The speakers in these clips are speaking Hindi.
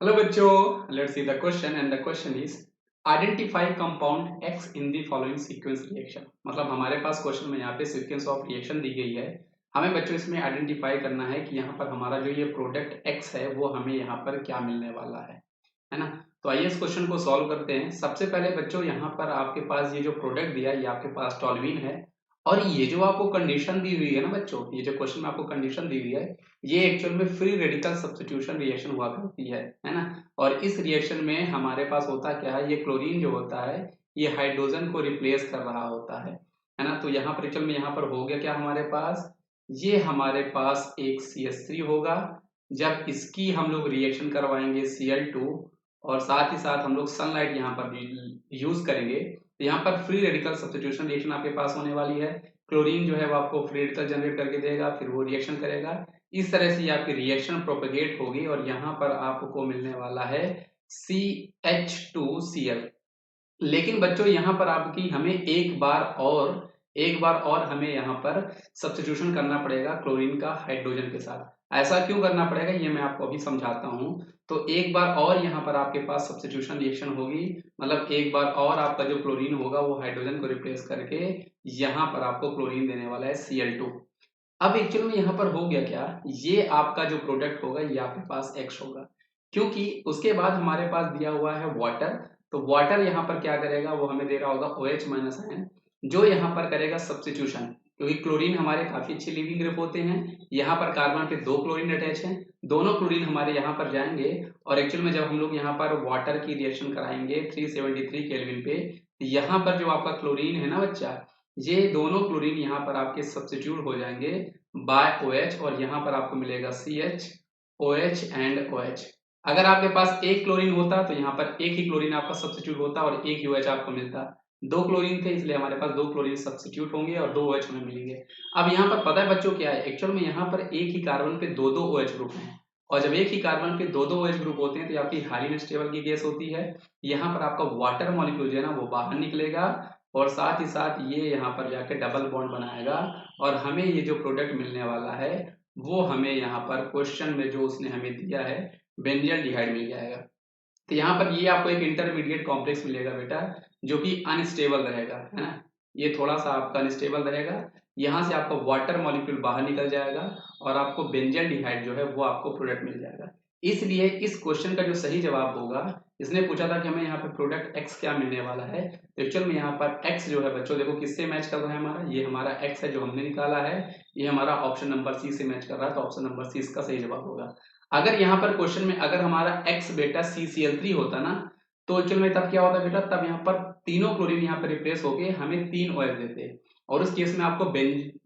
Hello बच्चों, let's see the question and the question is identify compound X in the following sequence reaction। मतलब हमारे पास क्वेश्चन में यहाँ पे सीक्वेंस ऑफ रिएक्शन दी गई है। हमें बच्चों इसमें आइडेंटिफाई करना है कि यहाँ पर हमारा जो ये प्रोडक्ट X है वो हमें यहाँ पर क्या मिलने वाला है ना। तो आइए इस क्वेश्चन को सॉल्व करते हैं। सबसे पहले बच्चों यहाँ पर आपके पास ये जो प्रोडक्ट दिया है ये आपके पास टॉल्यूइन है और ये जो आपको कंडीशन दी हुई है ना बच्चों, ये जो क्वेश्चन में आपको कंडीशन दी हुई है ये एक्चुअल में फ्री रेडिकल सब्स्टिट्यूशन रिएक्शन हुआ करती है ना। और इस रिएक्शन में हमारे पास होता क्या है, ये क्लोरीन जो होता है ये हाइड्रोजन को रिप्लेस कर रहा होता है ना। तो यहाँ पर एक्चुअल में यहाँ पर हो गया क्या हमारे पास, ये हमारे पास एक CH3 होगा। जब इसकी हम लोग रिएक्शन करवाएंगे Cl2 और साथ ही साथ हम लोग सनलाइट यहाँ पर यूज करेंगे तो यहाँ पर फ्री रेडिकल सब्स्टिट्यूशन रिएक्शन आपके पास होने वाली है। क्लोरीन जो है वो आपको फ्री रेडिकल जनरेट करके देगा, फिर वो रिएक्शन करेगा। इस तरह से ये आपकी रिएक्शन प्रोपेगेट होगी और यहाँ पर आपको मिलने वाला है CH2Cl। लेकिन बच्चों यहाँ पर आपकी हमें एक बार और हमें यहाँ पर सब्स्टिट्यूशन करना पड़ेगा क्लोरीन का हाइड्रोजन के साथ। ऐसा क्यों करना पड़ेगा ये मैं आपको अभी समझाता हूँ। तो एक बार और यहाँ पर आपके पास सब्स्टिट्यूशन रिएक्शन होगी, मतलब एक बार और आपका जो क्लोरीन होगा वो हाइड्रोजन को रिप्लेस करके यहाँ पर आपको क्लोरीन देने वाला है Cl2। अब एक्चुअल में यहाँ पर हो गया क्या, ये आपका जो प्रोडक्ट होगा ये आपके पास X होगा, क्योंकि उसके बाद हमारे पास दिया हुआ है वाटर। तो वाटर यहाँ पर क्या करेगा, वो हमें दे रहा होगा OH माइनस आयन, जो यहाँ पर करेगा सब्स्टिट्यूशन। क्योंकि क्लोरीन हमारे काफी अच्छे लिविंग ग्रुप होते हैं, यहाँ पर कार्बन पे 2 क्लोरीन अटैच हैं, दोनों क्लोरीन हमारे यहाँ पर जाएंगे और एक्चुअल में जब हम लोग यहाँ पर वाटर की रिएक्शन कराएंगे 373 केल्विन पे, यहाँ पर जो आपका क्लोरीन है ना बच्चा, ये दोनों क्लोरीन यहाँ पर आपके सब्स्टिट्यूट हो जाएंगे बाय OH और यहाँ पर आपको मिलेगा CH, OH एंड OH। अगर आपके पास एक क्लोरीन होता तो यहाँ पर एक ही क्लोरीन आपका सब्स्टिट्यूट होता और एक ही OH आपको मिलता। 2 क्लोरीन थे इसलिए हमारे पास 2 क्लोरीन सब्स्टिट्यूट होंगे और 2 OH हमें मिलेंगे। अब यहाँ पर पता है बच्चों क्या है, एक्चुअल में यहाँ पर एक ही कार्बन पे 2-2 OH ग्रुप हैं और जब एक ही कार्बन पे 2-2 OH ग्रुप होते हैं तो आपकी हाईली अनस्टेबल की गैस होती है। यहाँ पर आपका वाटर मॉलिक्यूल जो है ना वो बाहर निकलेगा और साथ ही साथ ये यहाँ पर जाके डबल बॉन्ड बनाएगा और हमें ये जो प्रोडक्ट मिलने वाला है वो हमें यहाँ पर क्वेश्चन में जो उसने हमें दिया है बेंजील्डिहाइड मिल जाएगा। तो यहाँ पर ये आपको एक इंटरमीडिएट कॉम्प्लेक्स मिलेगा बेटा, जो कि अनस्टेबल रहेगा, है ना। ये थोड़ा सा आपका अनस्टेबल रहेगा, यहाँ से आपका वाटर मॉलिक्यूल बाहर निकल जाएगा और आपको बेंजील्डिहाइड जो है वो आपको प्रोडक्ट मिल जाएगा। इसलिए इस क्वेश्चन का जो सही जवाब होगा, इसने पूछा था कि हमें यहाँ पे प्रोडक्ट X क्या मिलने वाला है, तो एक्चुअल में यहाँ पर X जो है बच्चों देखो किससे मैच कर रहा है हमारा, ये हमारा X है जो हमने निकाला है, ये हमारा ऑप्शन नंबर C से मैच कर रहा है, तो ऑप्शन नंबर C इसका सही जवाब होगा। अगर यहाँ पर क्वेश्चन में अगर हमारा X बेटा CCl3 होता ना, तो एक्चुअल में तब क्या होता बेटा, तब यहाँ पर तीनों क्लोरीन यहाँ पर रिप्लेस होके हमें 3 OH देते और उस केस में आपको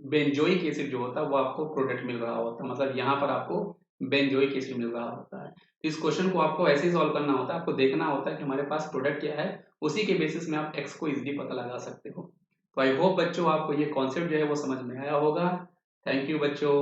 बेंजोइक एसिड जो होता है वो आपको प्रोडक्ट मिल रहा होता, मतलब यहाँ पर आपको बेंजोइक एसिड मिल रहा होता है। तो इस क्वेश्चन को आपको ऐसे ही सॉल्व करना होता है, आपको देखना होता है कि हमारे पास प्रोडक्ट क्या है, उसी के बेसिस में आप X को इजीली पता लगा सकते हो। तो आई होप बच्चों आपको ये कॉन्सेप्ट जो है वो समझ में आया होगा। थैंक यू बच्चों।